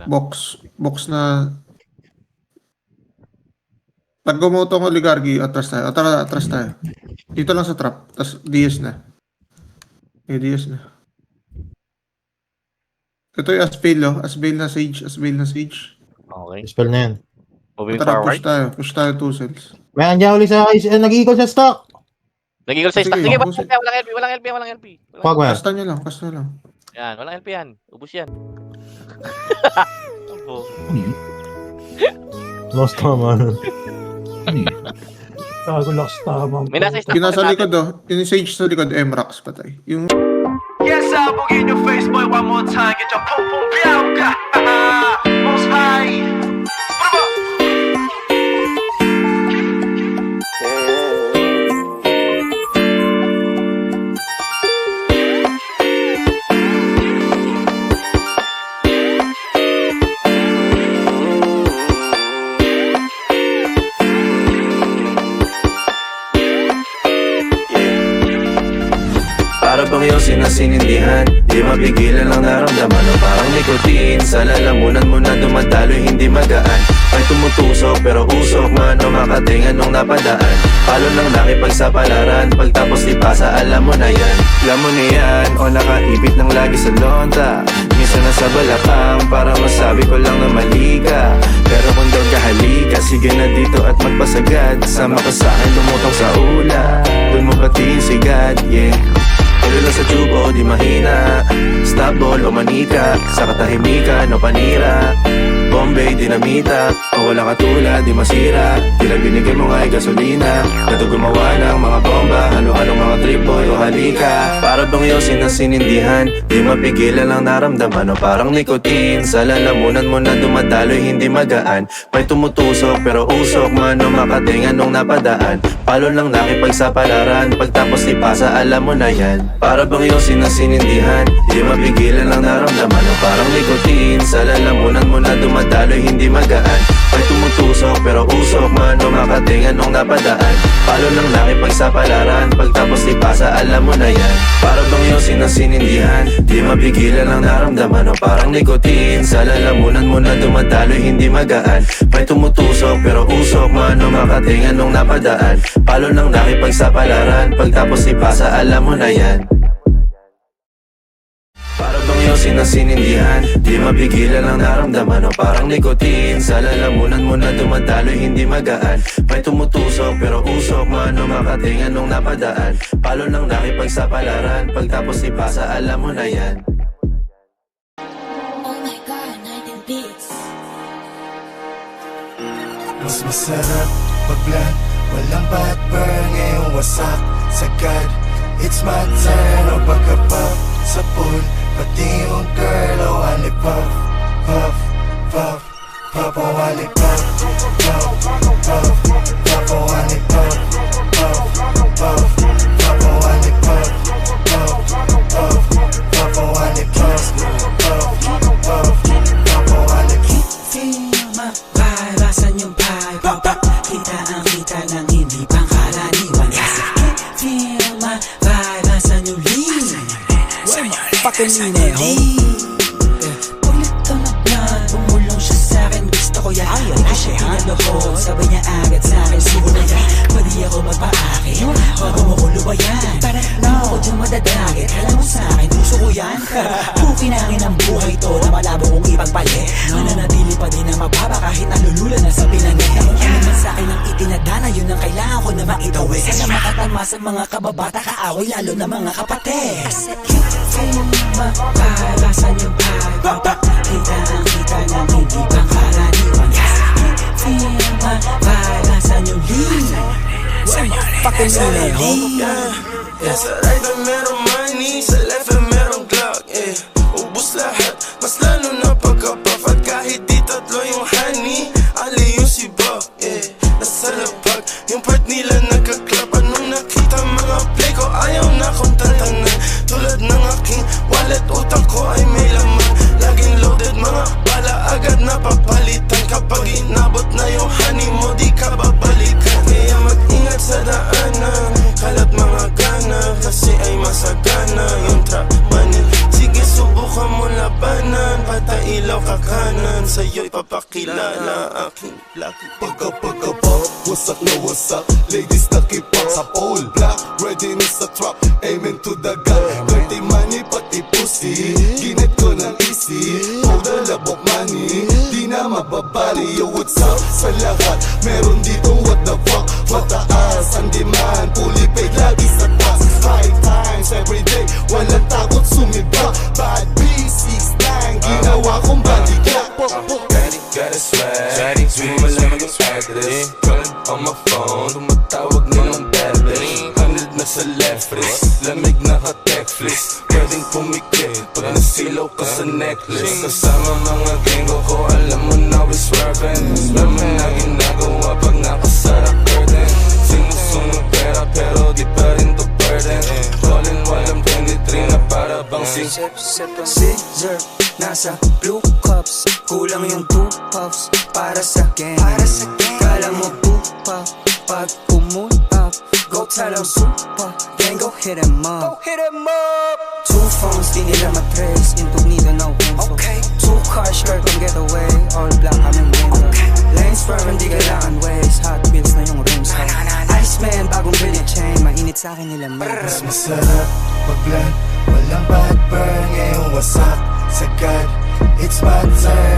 Box na... Pag gumutong oligarchy, atras tayo. Atras tayo. Dito lang sa trap. Tapos DS na. DS na. Ito yung Asbale, oh. Asbale na Sage. Okay. Spell na yan. Moving Tara, forward. push tayo 2 cells. May andiyan ulit sa nag-equal sa stock. Nag-eagle sa Sige, stack. Sige, ubus. walang LP. Fuck man. Kasta nyo lang. Yan, walang LP yan. Ubus yan. Lost tama. Tago lost tama. May nasa stack. Yung nasa likod, oh. Yung Sage sa likod, MRAX patay. Yung... Yes, I boogie in your face, boy, one more time. Get your pum pum biauga. Most high. Put 'em up. Para bang yung sinasinindihan, di mapigilan ang naramdaman o parang nikotin. Sa lalamunan mo na dumadaloy, hindi magaan. May tumutusok pero usok man o makatingan nung napadaan. Palo lang nakipagsapalaran, pagtapos di pasa alam mo na yan. Alam mo na yan o nakaibit ng lagi sa lonta. Minsan nasa balakang para masabi ko lang na mali ka. Pero kung daw kahalika, sige na dito at magpasagad. Sama ka sa'kin lumutang sa ula, dun mo patiin si God, yeah. Tuloy lang sa tube o di mahina, stop ball o manika, sa katahimikan o panira. Bombay, dinamita, o wala katulad, di masira. Tila binigay mo nga ay gasolina, nato gumawa ng mga bomba, halo-halong mga trip boy o halika. Para bang yung sinasinindihan, di mapigilan ang naramdaman o parang nikotin. Sa lalamunan mo na dumadaloy, hindi magaan. May tumutusok pero usok man o makatingan nung napadaan. Palo lang nakipagsapalaran, pagtapos ipasa alam mo na yan. Para bang yung sinasinindihan, di mapigilan ang naramdaman o parang nikotin. Sa lalamunan mo na dumadaloy, hindi magaan. May tumutusok pero usok man o makatingan nung napadaan. Palo lang nakipagsapalaran, pagtapos ipasa alam mo na yan. Para bang yung sinasinindihan, di mapigilan ang naramdaman o parang nikotin. Sa lalamunan mo na dumadaloy, hindi magaan. May tumutusok pero usok man o makatingan nung napadaan. Palo lang nakipagsapalaran, pagtapos ipasa alam mo na yan. Para bang yung sinasinindihan, di mapigilan ang naramdaman o parang nikotin. Sa lalamunan mo na dumadaloy, hindi magaan. May tumutusok pero usok man o makatingan nung napadaan. Palo lang nakipagsapalaran, pagtapos ipasa alam mo na yan. Oh my God, 19 beats. Mas masarap pag-vlog, walang backburn, ngayong wasak sagad. It's my turn o pagka-pop sa pool, pati yung girl o wali puff, puff, puff, puff o wali puff, puff, puff, puff o wali puff, puff, puff, puff o wali puff, puff, puff, puff o wali puff, puff, puff, puff o wali puff. Feel my vibe, asan yung vibe? Kita ang kita ng hindi pangkaraniwan. Kasi feel my vibe, asan yung lean? Fucking ineho. Ulit ka na plan, bumulong siya sa'kin, gusto ko yan. Hindi ko siya pinanohod, sabay niya agad sa'kin, siguro na yan. Pwede ako magpa-akin, bago mo ko lubayan. Di mo ko dyan madadagit, alam mo sa'kin, puso ko yan. Pukinangin ang buhay to na malabo kong ipagpalit. Mananatili pa din ang mababa kahit nalulula na sa pinanit. Ano naman sa'kin ang itinadana, yun ang kailangan ko na maitawid. Sana makatalma sa mga kababata, kaaway lalo na mga kapatid. Feel my vibe, asan yung vibe? Kita ang kita ng hindi pangkaraniwan. Feel my vibe, asan yung lean? Fucking ineho. Sa right na merong money, sa left na merong Glock, yeah. Ubus lahat, mas lalo na pagka-puff. At kahit di tatlo yung honey, ali yung si Buck, yeah. Nasa labag, yung part nila nagka-clap. Anong nakita mga play ko, ayaw na kong tantanan. Tulad ng aking wallet, utang ko ay may laman. Laging loaded, mga bala agad na papalitan. Kapag inabot na yung honey mo, di ka babalikan. Kaya mag-ingat sa daanan, kalat mga gana, kasi ay masagana yung trap money. Sige subukan mo labanan, patailaw ka sa'yo'y papakilala aking lucky. Pagka-pop, wasak na wasak. Ladies nakipak sa pole. Black, ready na sa trap. Aiming to the gun. Dirty money, pati pussy. Ginit ko ng easy. Total labok money. Di na mababali. Yo, what's up sa lahat? Meron dito what the fuck. Mataas ang demand. Fully paid, lagi sa taas. 5 times every day. Walang takot sumibak. Bad B69. Ginawa kong bodyguard. Got a swag, di mo malaman yung address. Calling on my phone, tumatawag na ng battery. 100 na sa left wrist, lamig na ka-techflix. Pwedeng pumikit pag nasilaw ka sa necklace. Kasama mga genggo ko, alam mo na we swerving. Alam mo na ginagawa pag nakasara curtain. Sinusunog pera pero di pa rin to burden. Calling walang 23 na para bang Scissor, nasa blue cups. Kulang yung 2 puffs para sa gang. Kala mo pupa pag pumunta. Go tell them super gang, go hit em up. 2 phones, di nila matrace. Incognito, no info. 2 cars, skirt on getaway. All black, kaming window. Lanes swerve, hindi kailangan ways. Hot wheels na yung rims ko. Iceman, bagong billy chain. Mainit sa'kin nila Mas masarap pag-blunt. Walang bad burn, ngayong wasak. Sagad, it's my turn.